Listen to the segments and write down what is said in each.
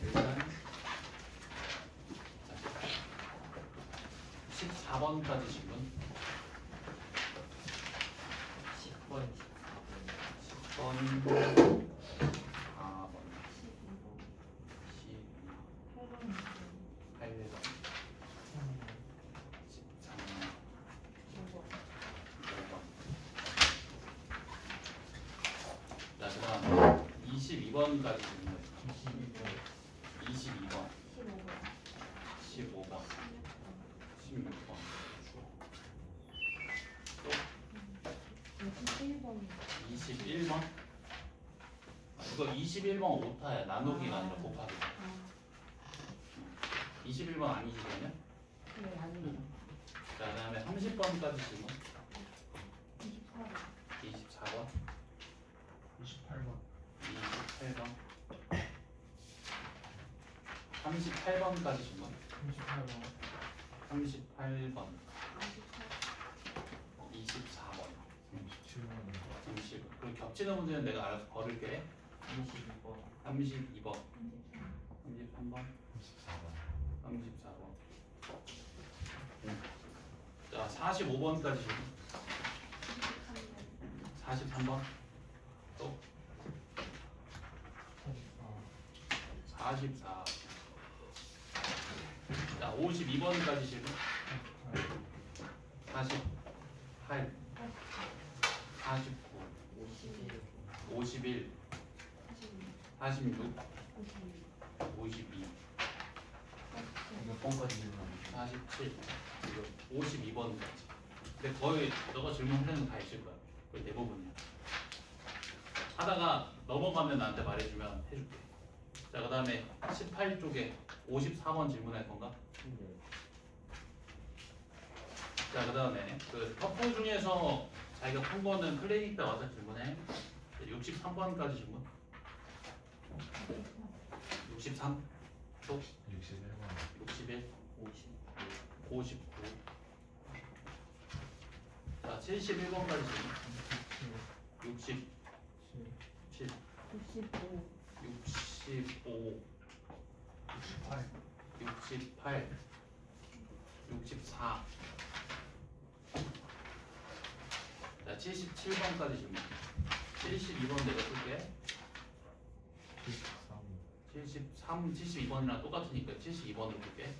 일단 14번까지 질문. 10번, 10번, 4번, 8번, 13번, 5번. 자, 그다음 22번까지 질문. 22번, 15번, 16번. 또 21번. 이거 21번 오타야. 나누기가 아니라 곱하기. 21번 아니지 그러면? 자, 그다음에 30번까지 질문. 24번, 28번, 28번, 38번까지 질문. 38번, 38번, 24번, 37번, 30. 그리고 겹치는 문제는 내가 알아서 걸을게. 22번, 32번, 33번, 34번, 34번. 자, 45번까지 질문. 43번, 또 44. 자, 52번까지 질문. 48, 49, 51, 46, 52, 몇 번까지 질문하는 47, 그리고 52번까지. 근데 거의 너가 질문하는 거 다 있을 거야. 거의 대부분이야. 하다가 넘어가면 나한테 말해주면 해줄게. 자, 그 다음에 18쪽에 54번 질문할 건가? 자, 그 다음에 그 터프 중에서 자기가 푼 거는 클리닉 때 와서 질문해. 63번까지 질문. 63, 또 61번, 61, 50, 59. 자, 71번까지 질문. 67, 65, 68, 68, 64. 자, 77번까지 질문. 72번 내가 쓸게. 73, 72번이랑 똑같으니까 72번으로 볼게.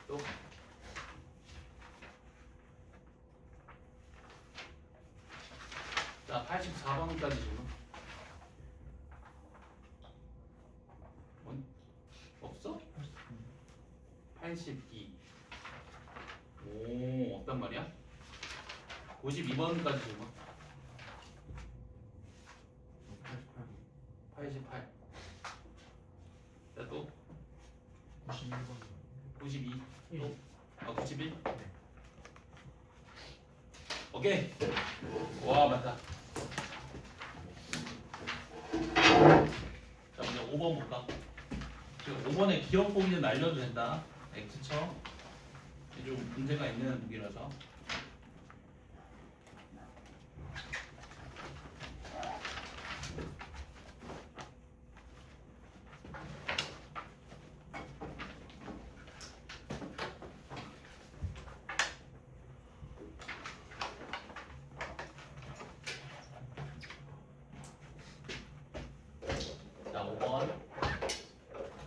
또 자, 84번까지 질문. 없어? 82. 오, 없단 말이야? 52번까지 질문. 88. 자, 또 91번, 92. 또 91. 네. 오케이. 와, 맞다. 자, 먼저 5번 볼까? 지금 5번에 기억 보기는 날려도 된다. X처. 좀 문제가 있는 무기라서. 자, 5번.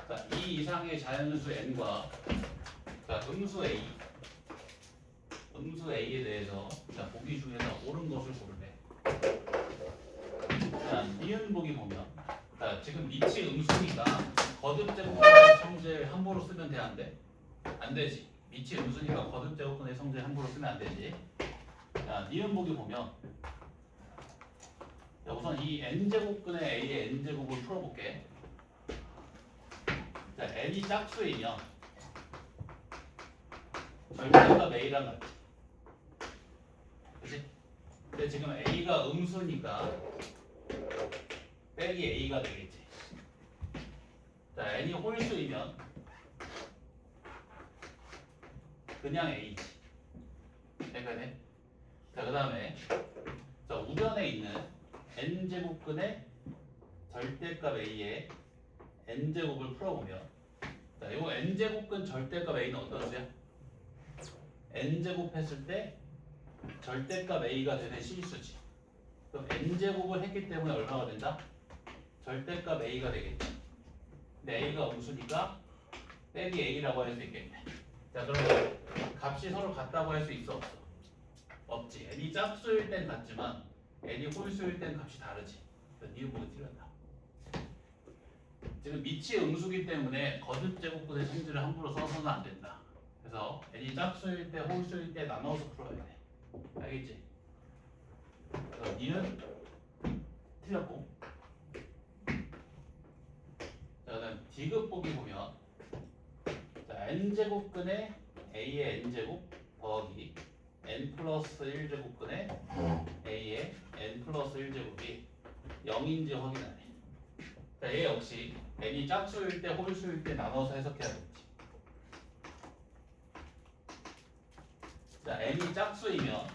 자, 이 이상의 자연수 n과 자, 음수 a, 음수 a에 대해서 자, 보기 중에서 옳은 것을 고르래. 자, 니은 보기 보면 자, 지금 밑이 음수니까 거듭 제곱근의 성질 함부로 쓰면 돼, 안 돼? 안 되지. 밑이 음수니까 거듭 제곱근의 성질 함부로 쓰면 안 되지. 자, 니은 보기 보면 자, 우선 이 n제곱근의 a의 n제곱을 풀어볼게. 자, n이 짝수이면 절대값 a랑 같지. 그치? 근데 지금 a가 음수니까 빼기 a가 되겠지. 자, n이 홀수이면 그냥 a지. 되겠네. 자, 그 다음에 자, 우변에 있는 n제곱근의 절대값 a의 n제곱을 풀어보면 자, 이거 n제곱근 절대값 a는 어떤 수야? n제곱 했을 때 절대값 a가 되는 실수지. 그럼 n제곱을 했기 때문에 얼마가 된다? 절대값 a가 되겠지. 근데 a가 음수니까 빼기 a라고 할 수 있겠네. 자, 그러면 값이 서로 같다고 할 수 있어 없어? 없지. n이 짝수일 땐 같지만 n이 홀수일 땐 값이 다르지. 그래서 니은 보기 틀렸다. 지금 밑이 음수기 때문에 거듭 제곱근의 성질을 함부로 써서는 안 된다. 그래서 n이 짝수일 때 홀수일 때 나눠서 풀어야 돼. 알겠지? 그래서 니은 틀렸고. 자, 그다음 디귿 보기 보면 자, n제곱근의 a의 n제곱 더하기 n 플러스 1제곱근의 a의 n 플러스 1제곱이 0인지 확인하네. 자, 얘 역시 n이 짝수일 때 홀수일 때 나눠서 해석해야겠지. 자, n이 짝수이면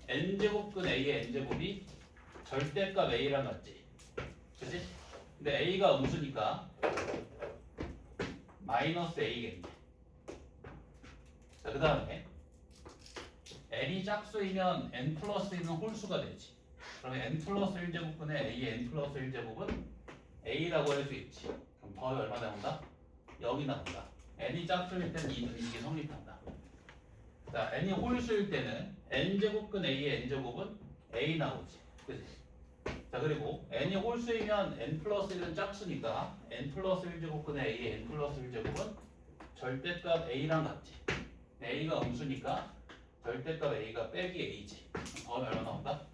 n제곱근 a의 n제곱이 절대값 a랑 같지. 그치? 근데 a가 음수니까 마이너스 a겠네. 자, 그 다음에 n이 짝수이면 n 플러스 1은 홀수가 되지. 그러면 n 플러스 1제곱분의 a의 n 플러스 1제곱은 a라고 할 수 있지. 그럼 더하기 얼마 나온다? 0이 나온다. n이 짝수일 때는 이 등식이 성립한다. 자, n이 홀수일 때는 n제곱근 a의 n제곱은 a 나오지. 그치? 자, 그리고 n이 홀수이면 n 플러스 1은 짝수니까 n 플러스 1제곱근의 a의 n 플러스 1제곱은 절대값 a랑 같지. a가 음수니까 절대값 a가 빼기 a지. 더하면 얼마 나온다?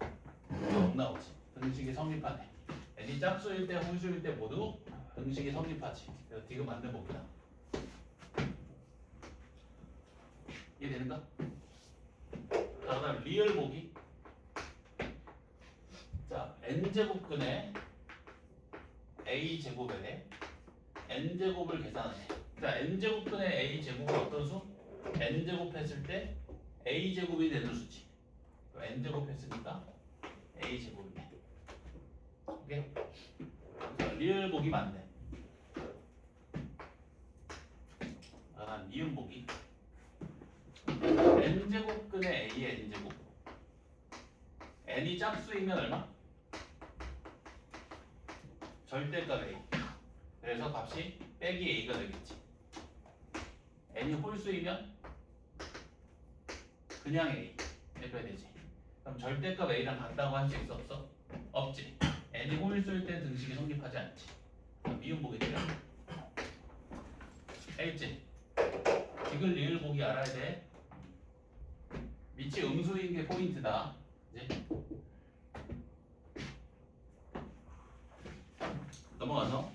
0 나오지. 등식이 성립하네. n이 짝수일 때 홀수일 때 모두 등식이 성립하지. 그래서 디귿 맞는 법이다. 이해되는가? 자, 그다음 리을 보기. 자, n제곱근의 a제곱에 n제곱을 계산하네. 자, n제곱근의 a제곱은 어떤 수? n제곱 했을 때 a제곱이 되는 수지. n제곱 했으니까 a제곱이네. 오케이? 자, 리을 보기 맞네. 난 니은 보기. n제곱근의 a의 n제곱. n이 짝수이면 얼마? 절대값 a. 그래서 값이 빼기 a가 되겠지. n이 홀수이면 그냥 a 이렇게 되지. 그럼 절대값 a랑 같다고 할 수 있어 없어? 없지. n이 홀수일 때 등식이 성립하지 않지. 미음 보기 돼요. 알겠지? 디귿 리을 보기 알아야 돼. 밑이 음수인 게 포인트다. 이제 넘어가서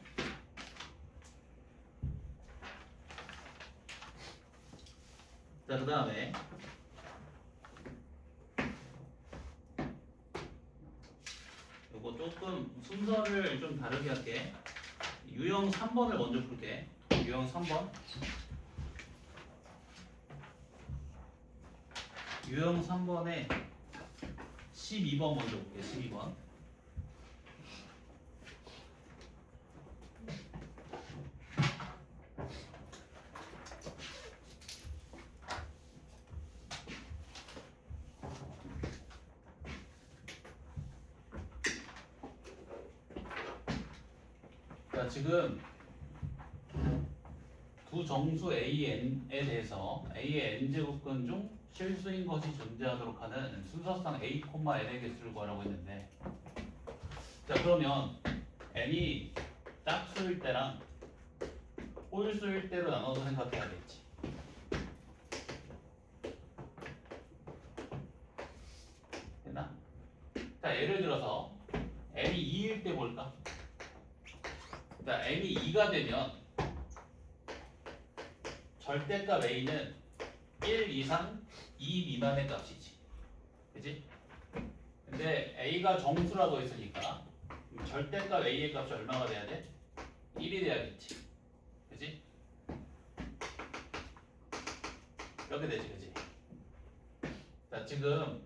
자, 그 다음에 이거 조금 순서를 좀 다르게 할게. 유형 3번을 먼저 풀게. 유형 3번. 유형 3번에 12번 먼저 볼게. 12번. 자, 지금 두 정수 a, n에 대해서 a의 n제곱근 중 실수인 것이 존재하도록 하는 순서상 a, n의 개수를 구하라고 했는데, 자, 그러면 n이 짝수일 때랑 홀수일 때로 나눠서 생각해야겠지. 됐나? 자, 예를 들어서 n이 2일 때 볼까? 자, n이 2가 되면 절대값 a는 1 이상 2 미만의 값이지. 그치? 근데 a가 정수라고 했으니까 절대값 a의 값이 얼마가 돼야 돼? 1이 돼야겠지. 그치? 이렇게 되지. 그치? 자, 지금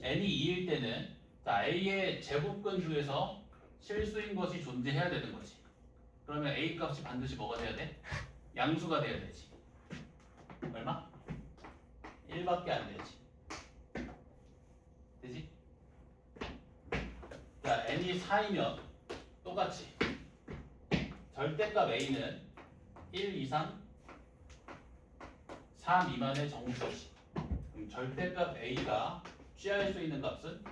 n이 2일 때는 자, a의 제곱근 중에서 실수인 것이 존재해야 되는 거지. 그러면 A 값이 반드시 뭐가 돼야 돼? 양수가 돼야 되지. 얼마? 1밖에 안 되지. 되지? 자, n이 4이면 똑같이 절대값 a는 1 이상 4 미만의 정수지. 그럼 절대값 a가 취할 수 있는 값은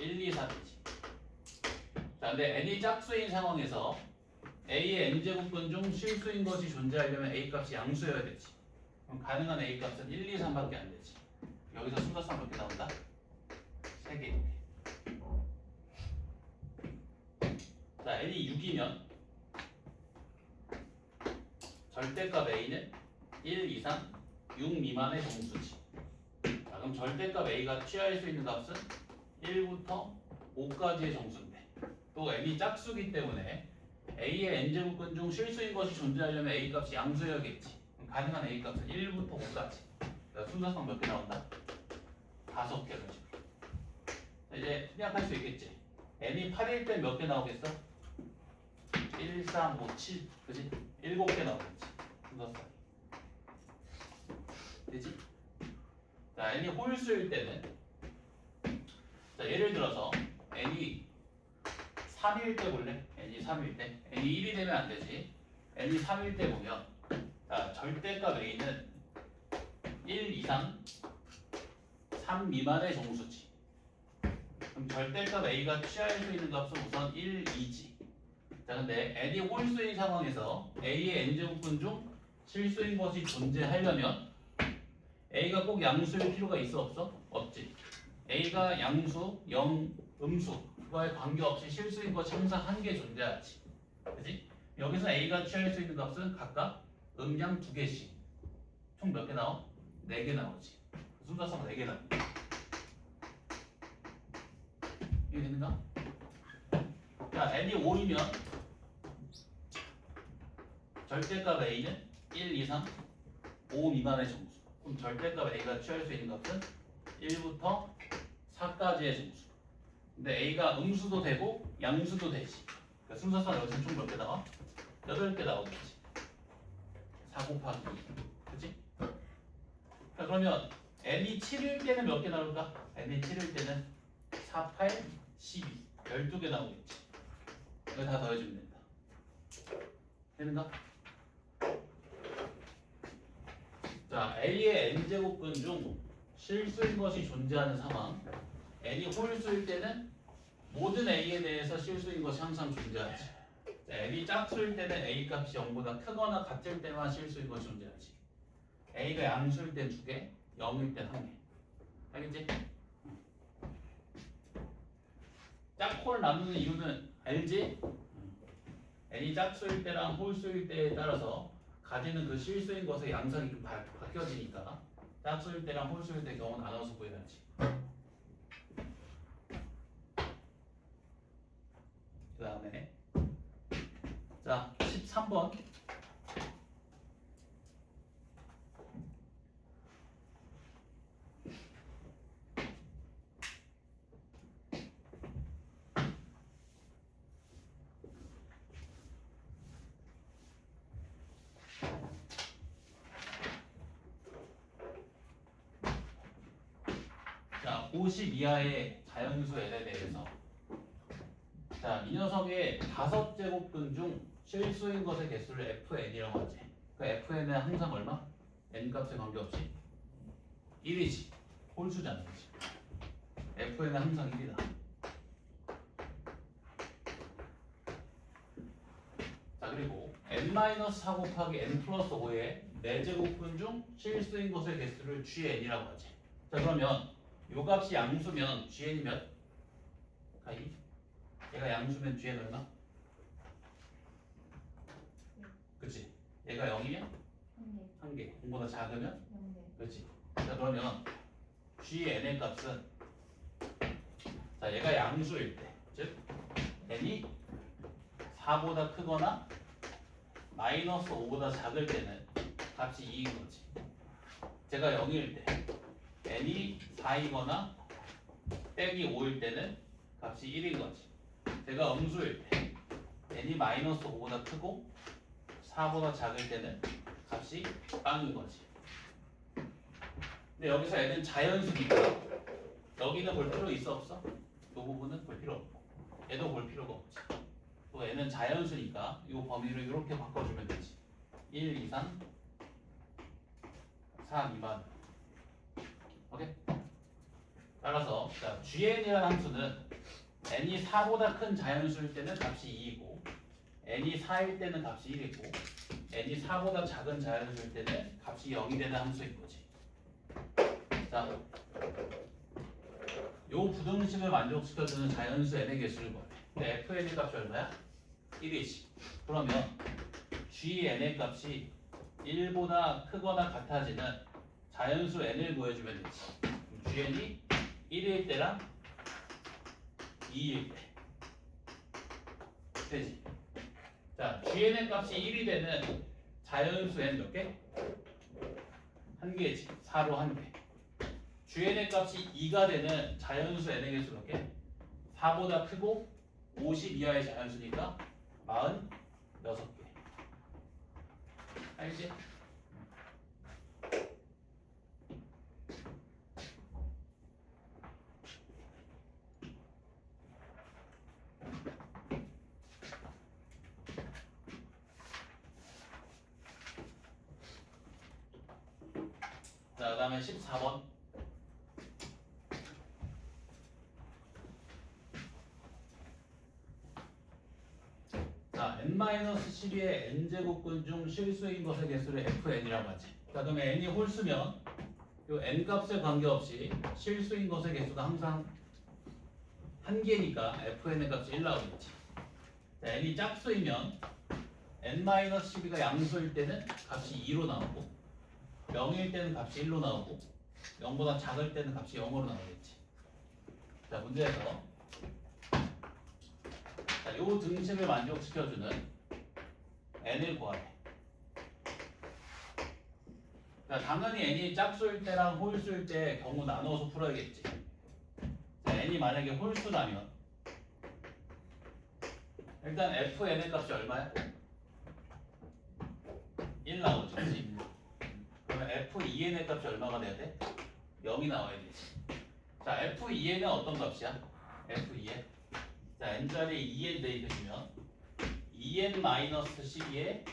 1, 2, 3이지. 자, 근데 n이 짝수인 상황에서 a의 n제곱근 중 실수인 것이 존재하려면 a 값이 양수여야 되지. 그럼 가능한 a 값은 1, 2, 3밖에 안 되지. 여기서 순서상 몇 개 나온다? 3개. 자, n이 6이면 절대값 a는 1 이상 6 미만의 정수지. 자, 그럼 절대값 a가 취할 수 있는 값은 1부터 5까지의 정수인데, 또 n이 짝수기 때문에 a의 n제곱근 중 실수인 것이 존재하려면 a 값이 양수여야겠지. 그럼 가능한 a 값은 1부터 5까지. 그러니까 순서상 몇 개 나온다? 5개를 지금. 이제 생각할 수 있겠지. n이 8일 때 몇 개 나오겠어? 1, 3, 5, 7, 그지? 7개 나오겠지. 순서상. 되지? 자, n이 홀수일 때는, 자, 예를 들어서 n이 3일 때 볼래? n이 3일 때. n이 1이 되면 안 되지. n이 3일 때 보면, 자, 절대값 a는 1 이상 3 미만의 정수지. 그럼 절대값 a가 취할 수 있는 값은 우선 1, 2지. 자, 근데 n이 홀수인 상황에서 a의 n제곱근 중 실수인 것이 존재하려면 a가 꼭 양수일 필요가 있어 없어? 없지. a가 양수, 0, 음수 그거에 관계없이 실수인 것이 항상 한 개 존재하지. 그지? 여기서 a가 취할 수 있는 값은 각각 음양 2개씩. 총 몇 개 나와? 4개 나오지. 순서상 4개 나와. 이게 되는가? 자, n이 5이면 절대값 a는 1 이상 5 미만의 정수. 그럼 절대값 a가 취할 수 있는 값은 1부터 4까지의 정수. 근데 a가 음수도 되고 양수도 되지. 그러니까 순서상 여기서 총 몇 개 나와? 8개 나오겠지. 4 곱하기 2. 그치? 자, 그러면 n이 7일 때는 몇 개 나올까? n이 7일 때는 4, 8, 12. 12개 나오겠지. 이거 다 더해주면 된다. 되는가? 자, a의 n제곱근 중 실수인 것이 존재하는 상황. n이 홀수일 때는 모든 a에 대해서 실수인 것이 항상 존재하지. 자, n이 짝수일 때는 a 값이 0보다 크거나 같을 때만 실수인 것이 존재하지. a가 양수일 때 2개, 0일 때 1개. 알겠지? 짝콜 나누는 이유는 알지? n이 짝수일 때랑 홀수일 때에 따라서 가지는 그 실수인 것의 양상이 좀 바뀌어지니까 짝수일 때랑 홀수일 때 경우 나눠서 보여야지. 그 다음에 자 13번 자 50 이하의 자연수 n에 대해서 자, 이 녀석의 5제곱근 중 실수인 것의 개수를 fn이라고 하지. 그 fn은 항상 얼마? n 값에 관계없이 1이지. 홀수잖아. 그치? fn은 항상 1이다. 자, 그리고 n-4 곱하기 n 플러스 5의 4제곱근 중 실수인 것의 개수를 gn이라고 하지. 자, 그러면 요 값이 양수면 gn이 몇? 가이? 얘가 양수면 gn 얼마? 그치? 얘가 0이면? 1개. 0보다 작으면? 그치? 자, 그러면 gn의 값은 자, 얘가 양수일 때, 즉 n이 4보다 크거나 마이너스 5보다 작을 때는 값이 2인 거지. 제가 0일 때 n이 4이거나 빼기 5일 때는 값이 1인 거지. 제가 음수일 때 n이 마이너스 5보다 크고 4보다 작을 때는 값이 빵인 거지. 근데 여기서 n은 자연수니까 여기는 볼 필요 있어 없어? 이 부분은 볼 필요 없고 얘도 볼 필요가 없지. 또 n은 자연수니까 이 범위를 이렇게 바꿔주면 되지. 1, 2, 3, 4, 2만. 오케이? 따라서 자, gn이라는 함수는 n이 4보다 큰 자연수일 때는 값이 2이고 n이 4일 때는 값이 1이고 n이 4보다 작은 자연수일 때는 값이 0이 되는 함수인 거지. 자, 요 부등식을 만족시켜주는 자연수 n의 개수를 구하래. 근데 fn의 값이 얼마야? 1이지. 그러면 gn의 값이 1보다 크거나 같아지는 자연수 n을 구해주면 되지. 그럼 gn이 1일 때랑 2일 때 되지. 자, gn의 값이 1이 되는 자연수 n 몇 개? 한 개지. 4로 한 개. gn의 값이 2가 되는 자연수 n의 개수 몇 개? 4보다 크고 50 이하의 자연수니까 46개. 알지? 자, 그 다음에 14번. 자, n-12의 n제곱근 중 실수인 것의 개수를 fn이라고 하지. 자, 그러면 n이 홀수면 요 n 값에 관계없이 실수인 것의 개수가 항상 한 개니까 fn의 값이 1 나오겠지. 자, n이 짝수이면 n-12가 양수일 때는 값이 2로 나오고 0일 때는 값이 1로 나오고 0보다 작을 때는 값이 0으로 나오겠지. 자, 문제에서 자, 요 등식을 만족시켜주는 n을 구하래. 자, 당연히 n이 짝수일 때랑 홀수일 때 경우 나누어서 풀어야겠지. 자, n이 만약에 홀수라면 일단 fn의 값이 얼마야? 1 나오지, 그치? 그러면 f2n의 값이 얼마가 돼야 돼? 0이 나와야 되지. 자, f2n은 어떤 값이야? f2n. 자, n자리에 2n 대입해주면 2n-12의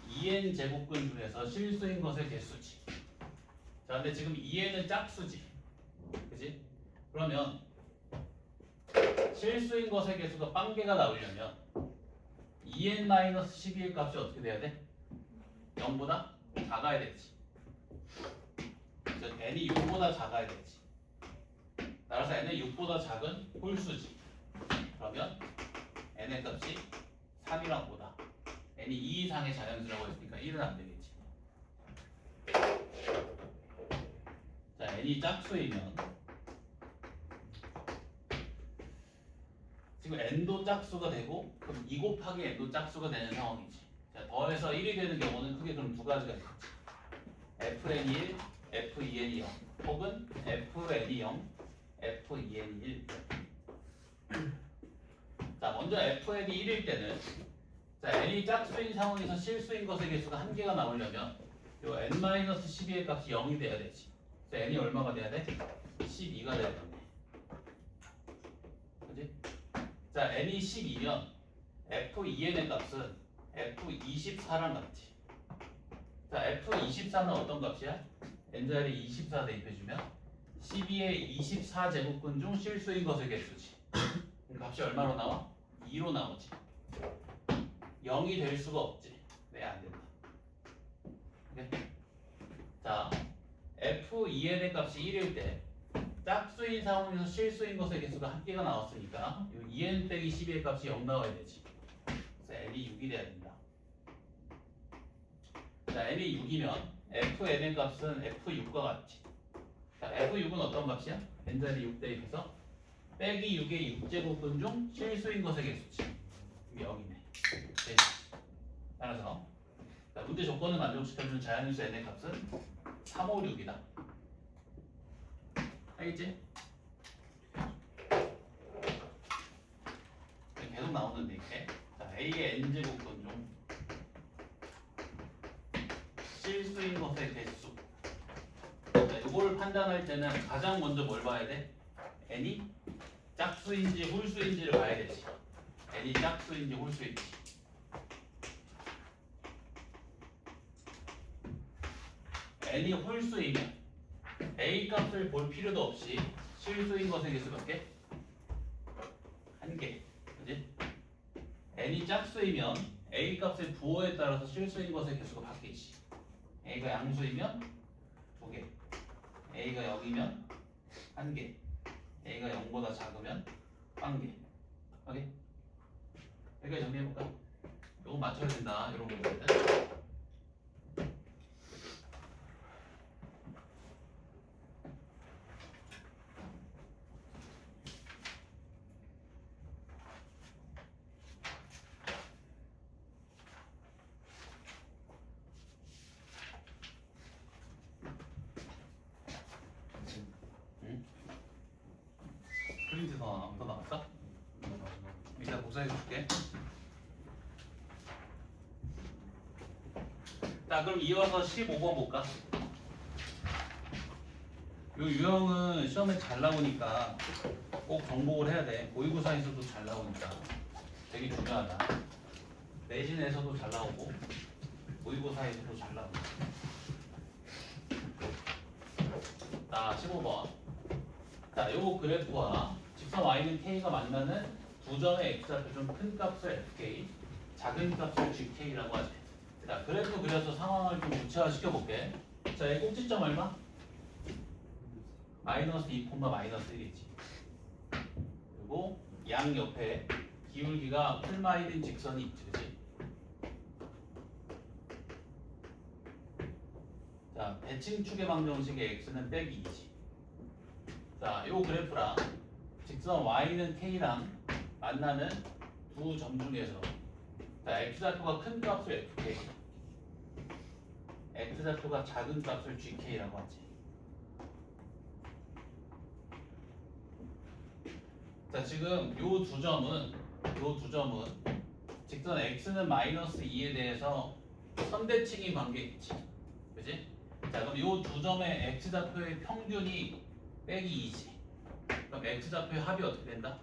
2n 제곱근 중에서 실수인 것의 개수지. 자, 근데 지금 2n은 짝수지. 그지? 그러면 실수인 것의 개수가 빵개가 나오려면 2n-12의 값이 어떻게 돼야 돼? 0보다 작아야 되지. 그래서 n이 6보다 작아야 되지. 따라서 n은 6보다 작은 홀수지. 그러면 n의 값이 3이랑 보다 n이 2 이상의 자연수라고 했으니까 1은 안 되겠지. 자, n이 짝수이면 지금 n도 짝수가 되고 그럼 2 곱하기 n도 짝수가 되는 상황이지. 자, 더해서 1이 되는 경우는 크게 그럼 두 가지가 있겠지. fn이 1, f2n이 0 혹은 fn이 0, f2n이 1. 자, 먼저 fn이 1일 때는 자, n이 짝수인 상황에서 실수인 것의 개수가 한 개가 나오려면 요 n-12의 값이 0이 돼야 되지. 자, n이 얼마가 돼야 돼? 12가 돼야 되네. 그지? 자, n이 12면 f2n의 값은 f24랑 같지. 자, f24는 어떤 값이야? n자리에 24 대입해주면 12의 24제곱근 중 실수인 것의 개수지. 그럼 값이 얼마로 나와? 2로 나오지. 0이 될 수가 없지. 네, 안 된다. 네. 자, f2n의 값이 1일 때 짝수인 상황에서 실수인 것의 개수가 한 개가 나왔으니까 이 2n 빼기 12의 값이 0 나와야 되지. 그래서 n이 6이 돼야 된다. 자, n이 6이면 fn의 값은 f6과 같지. 자, f6은 어떤 값이야? n자리 6 대입해서 빼기 6의 6제곱근 중 실수인 것의 개수지. 0이네. 네. 따라서 자, 문제 조건을 만족시켜주는 자연수 n의 값은 3, 5, 6이다. 알겠지? 계속 나오는데 이게 자 A의 n제곱근 중 실수인 것의 개수. 자, 이걸 판단할 때는 가장 먼저 뭘 봐야 돼? n이 짝수인지 홀수인지를 봐야 되지. n이 짝수인지 홀수인지. n이 홀수이면 a 값을 볼 필요도 없이 실수인 것의 개수 몇 개? 한 개. 그지? n이 짝수이면 a 값의 부호에 따라서 실수인 것의 개수가 바뀌지. a가 양수이면 2개, a가 0이면 1개, a가 0보다 작으면 1개. 오케이? 여기까지 정리해볼까? 요거 맞춰야 된다. 이런 문제들. 프린트 더 나왔어? 이따 복사해 줄게. 자, 그럼 이어서 15번 볼까? 요 유형은 시험에 잘 나오니까 꼭 정복을 해야 돼. 모의고사에서도 잘 나오니까 되게 중요하다. 내신에서도 잘 나오고 모의고사에서도 잘 나오고. 자, 15번. 자, 요 그래프와 직선 y는 k가 만나는 두 점의 x좌표 좀 큰 값을 fk, 작은 값을 gk라고 하지. 자, 그래프 그려서 상황을 좀 구체화시켜 볼게. 자, 이 꼭지점 얼마? 마이너스 2, 마이너스 1이지. 그리고 양 옆에 기울기가 풀마일인 직선이 있지, 그치? 자, 대칭축의 방정식의 x는 빼기 2지. 자, 요 그래프랑 직선 y는 k랑 만나는 두 점 중에서 자, x좌표가 큰 값을 fk, x좌표가 작은 값을 gk라고 하지. 자, 지금 요 두 점은 직선 x는 마이너스 2에 대해서 선대칭이 관계 있지. 그지? 자, 그럼 요 두 점의 x좌표의 평균이 빼기 2지. 그럼 x좌표의 합이 어떻게 된다?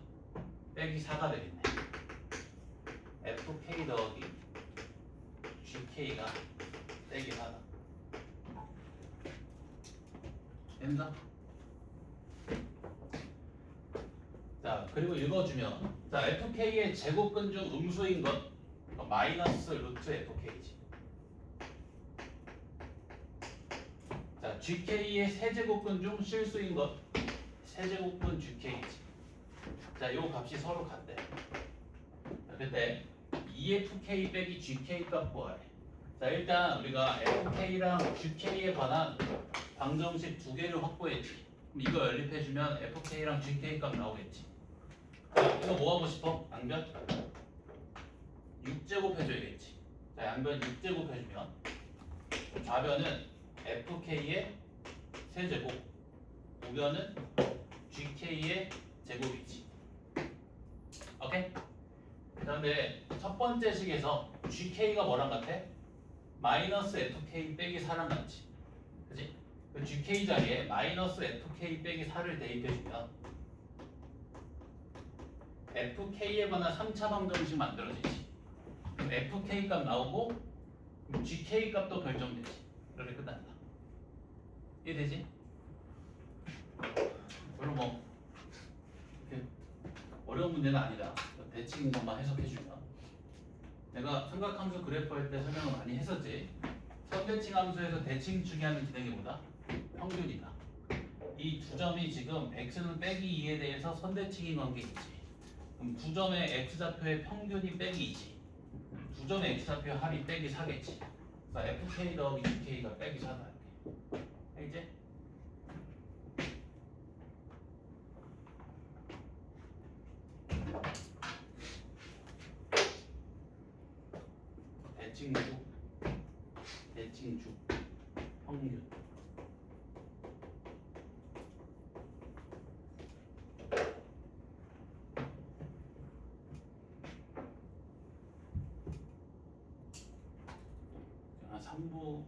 빼기 4가 되겠네. fk 더하기 gk가 빼기 4다. 된다? 자, 그리고 읽어주면 자, fk의 제곱근 중 음수인 것 마이너스 루트 fk지. 자, gk의 세제곱근 중 실수인 것 세제곱근 gk지. 자, 요 값이 서로 같대. 자, 그때 EFK 빼기 GK 값 구하래. 자, 일단 우리가 FK랑 GK에 관한 방정식 두 개를 확보했지. 그럼 이거 연립해주면 FK랑 GK 값 나오겠지. 자, 이거 뭐 하고 싶어? 양변 6제곱 해줘야겠지. 자, 양변 6제곱 해주면 좌변은 FK의 세제곱, 우변은 GK의 제곱이지. 오케이? 그런데 첫 번째 식에서 GK가 뭐랑 같아? 마이너스 FK 빼기 4랑 같지. 그치? 그 GK 자리에 마이너스 FK 빼기 4를 대입해주면 FK에 관한 3차 방정식 만들어지지. 그럼 FK 값 나오고 GK 값도 결정되지. 이렇게 끝난다. 이해되지? 별로 뭐 이렇게 어려운 문제는 아니다. 대칭인 것만 해석해주면 내가 삼각함수 그래프 할 때 설명을 많이 했었지. 선대칭 함수에서 대칭 중요한 기능이 뭐다? 평균이다. 이 두 점이 지금 x는 빼기 2에 대해서 선대칭인 관계이지. 그럼 두 점의 x좌표의 평균이 빼기 2지. 두 점의 x좌표의 합이 빼기 4겠지. 그래서 fk 더하기 gk가 빼기 4다. 이제 대칭축 평균. 3부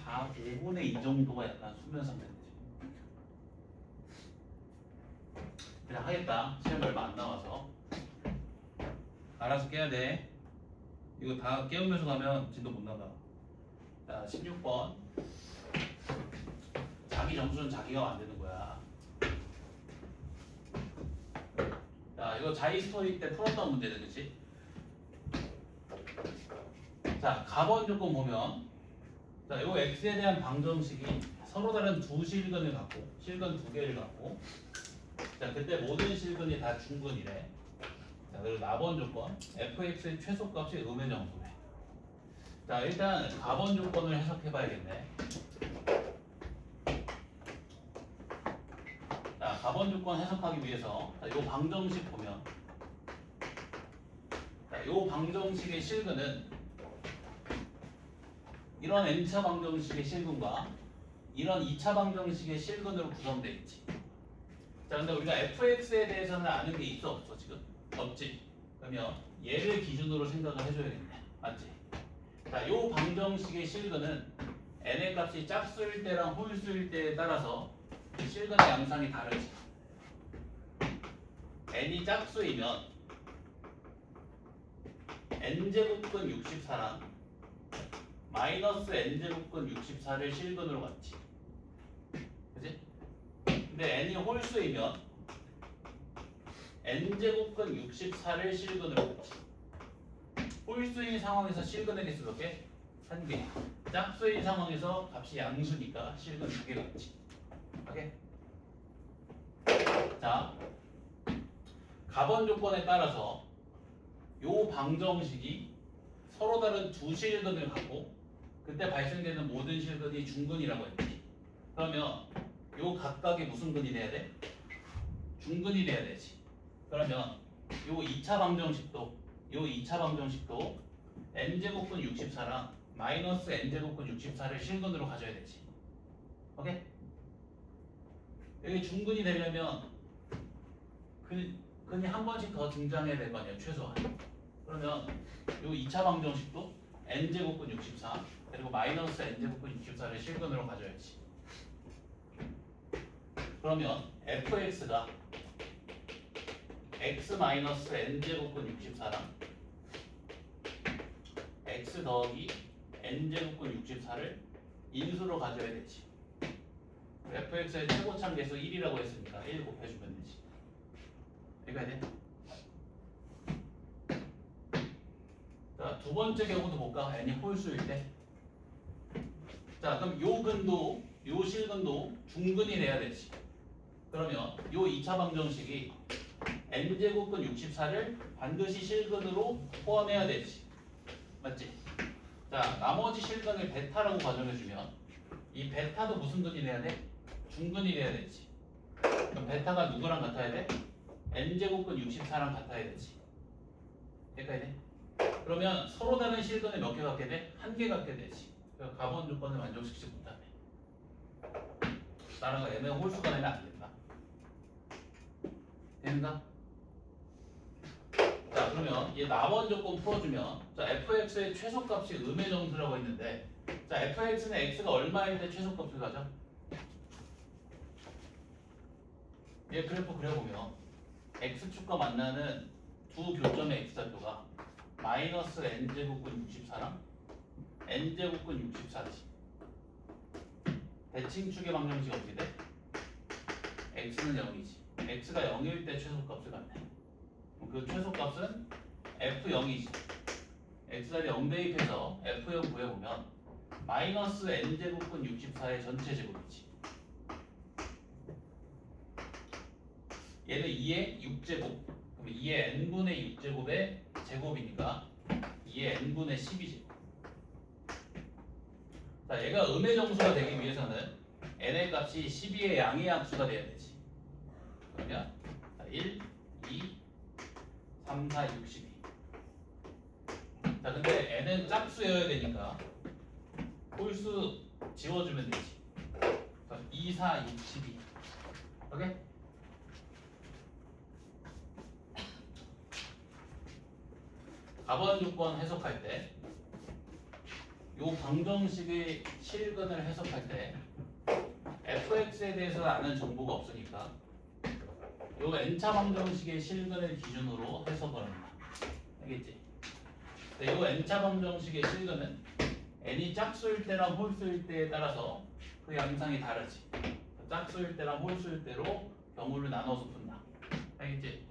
한 5분의 2 정도가 약간 수면 상태인데 그냥 하겠다. 시험 얼마 안 남아서 알아서 깨야 돼. 이거 다 깨우면서 가면 진도 못 나가. 자 16번 자기 점수는 자기가 만드는 거야. 자 이거 자이 스토리 때 풀었던 문제들 그치? 자 가번 조건 보면 자 요 x에 대한 방정식이 서로 다른 두 실근을 갖고 실근 두 개를 갖고 자 그때 모든 실근이 다 중근이래. 자 그리고 나번 조건 fx의 최소값이 음의 정수래. 자 일단 가번 조건을 해석해 봐야겠네. 자 가번 조건 해석하기 위해서 자, 요 방정식 보면 자, 요 방정식의 실근은 이런 n차 방정식의 실근과 이런 2차 방정식의 실근으로 구성되어 있지. 자 근데 우리가 fx에 대해서는 아는 게 있어 없어 지금? 없지. 그러면 얘를 기준으로 생각을 해줘야겠네. 맞지? 자, 요 방정식의 실근은 n의 값이 짝수일 때랑 홀수일 때에 따라서 그 실근의 양상이 다르지. n이 짝수이면 n제곱근 64랑 마이너스 n제곱근 64를 실근으로 갖지. 그치? 근데 n이 홀수이면 n제곱근 64를 실근으로 갖지. 홀수인 상황에서 실근의 개수 몇 개? 1개. 짝수인 상황에서 값이 양수니까 실근 2개 갖지. 오케이? 자, 가번 조건에 따라서 요 방정식이 서로 다른 두 실근을 갖고 그때 발생되는 모든 실근이 중근이라고 했지. 그러면 요 각각이 무슨 근이 돼야 돼? 중근이 돼야 되지. 그러면 요 2차 방정식도 n제곱근 64랑 마이너스 n제곱근 64를 실근으로 가져야 되지. 오케이? 여기 중근이 되려면 근이 한 번씩 더 등장해야 될 거 아니야 최소한. 그러면 요 2차 방정식도 n제곱근 64 그리고 마이너스 n제곱근 64를 실근으로 가져야지. 그러면 fx가 x 마이너스 n제곱근 64랑 x 더하기 n제곱근 64를 인수로 가져야 되지. fx의 최고참 계수 1이라고 했으니까 1 곱해주면 되지. 이거 돼? 자, 두 번째 경우도 볼까? n이 홀수일 때. 자, 그럼 요 근도, 요 실근도 중근이 돼야 되지. 그러면 요 2차 방정식이 n제곱근 64를 반드시 실근으로 포함해야 되지. 맞지? 자, 나머지 실근을 베타라고 가정해주면 이 베타도 무슨 근이 돼야 돼? 중근이 돼야 되지. 그럼 베타가 누구랑 같아야 돼? n제곱근 64랑 같아야 되지. 여기까지 돼? 그러면 서로 다른 실근을 몇 개 갖게 돼? 한 개 갖게 되지. 그러니까 가번 조건을 만족시키지 못하네. 다른 거 얘는 홀수가 되면 안 된다. 되는가? 자 그러면 얘 나번 조건 풀어주면 자 fx의 최소값이 음의 정수라고 했는데 자 fx는 x가 얼마일 때 최소값을 가져? 얘 그래프 그려보면 x축과 만나는 두 교점의 x좌표가 마이너스 n제곱근 64랑 n제곱근 64지. 대칭축의 방정식이 어떻게 돼? x는 0이지. x가 0일 때 최소값을 갖네. 그 최소값은 f0이지. x자리 0 대입해서 f0 구해보면 마이너스 n제곱분 64의 전체 제곱이지. 얘는 2의 6제곱. 그럼 2의 n분의 6제곱의 제곱이니까 2의 n분의 12제곱. 자, 얘가 음의 정수가 되기 위해서는 n의 값이 12의 양의 합수가 돼야 되지. 그러면 1, 2, 3, 4, 6, 12. 자, 근데 n은 짝수여야 되니까 홀수 지워주면 되지. 2, 4, 6, 12. 오케이? 가번 조건 해석할 때 요 방정식의 실근을 해석할 때 fx에 대해서 아는 정보가 없으니까 요 n차 방정식의 실근을 기준으로 해석을 한다. 알겠지? 근데 요 n차 방정식의 실근은 n이 짝수일 때랑 홀수일 때에 따라서 그 양상이 다르지. 짝수일 때랑 홀수일 때로 경우를 나눠서 푼다. 알겠지?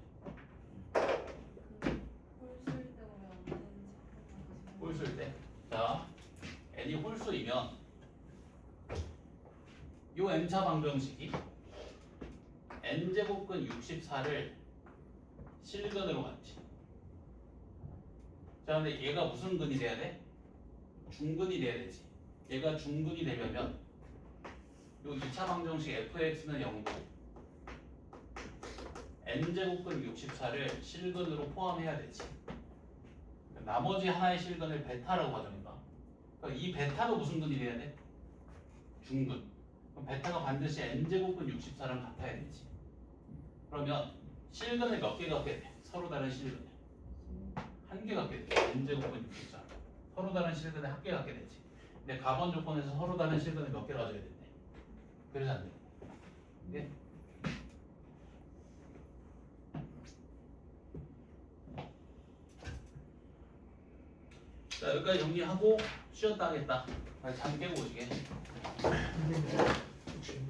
홀수일 때. 자, n이 홀수이면 요 n차 방정식이 n제곱근 64를 실근으로 갖지. 자, 근데 얘가 무슨 근이 돼야 돼? 중근이 돼야 되지. 얘가 중근이 되려면 요 2차 방정식 fx는 0이고 n제곱근 64를 실근으로 포함해야 되지. 나머지 하나의 실근을 베타라고 가져온다. 그러니까 이 베타도 무슨 근이 돼야 돼? 중근. 그럼 베타가 반드시 n제곱근 64랑 같아야 되지. 그러면 실근을 몇 개 갖게 돼? 서로 다른 실근을 한 개 갖게 돼. n제곱근 64. 서로 다른 실근을 한 개 갖게 되지. 근데 가번 조건에서 서로 다른 실근을 몇 개 가져야 된대. 그래서 안 돼. 네? 자, 여기까지 정리하고 쉬었다 하겠다. 잠 깨고 오시게. 혹시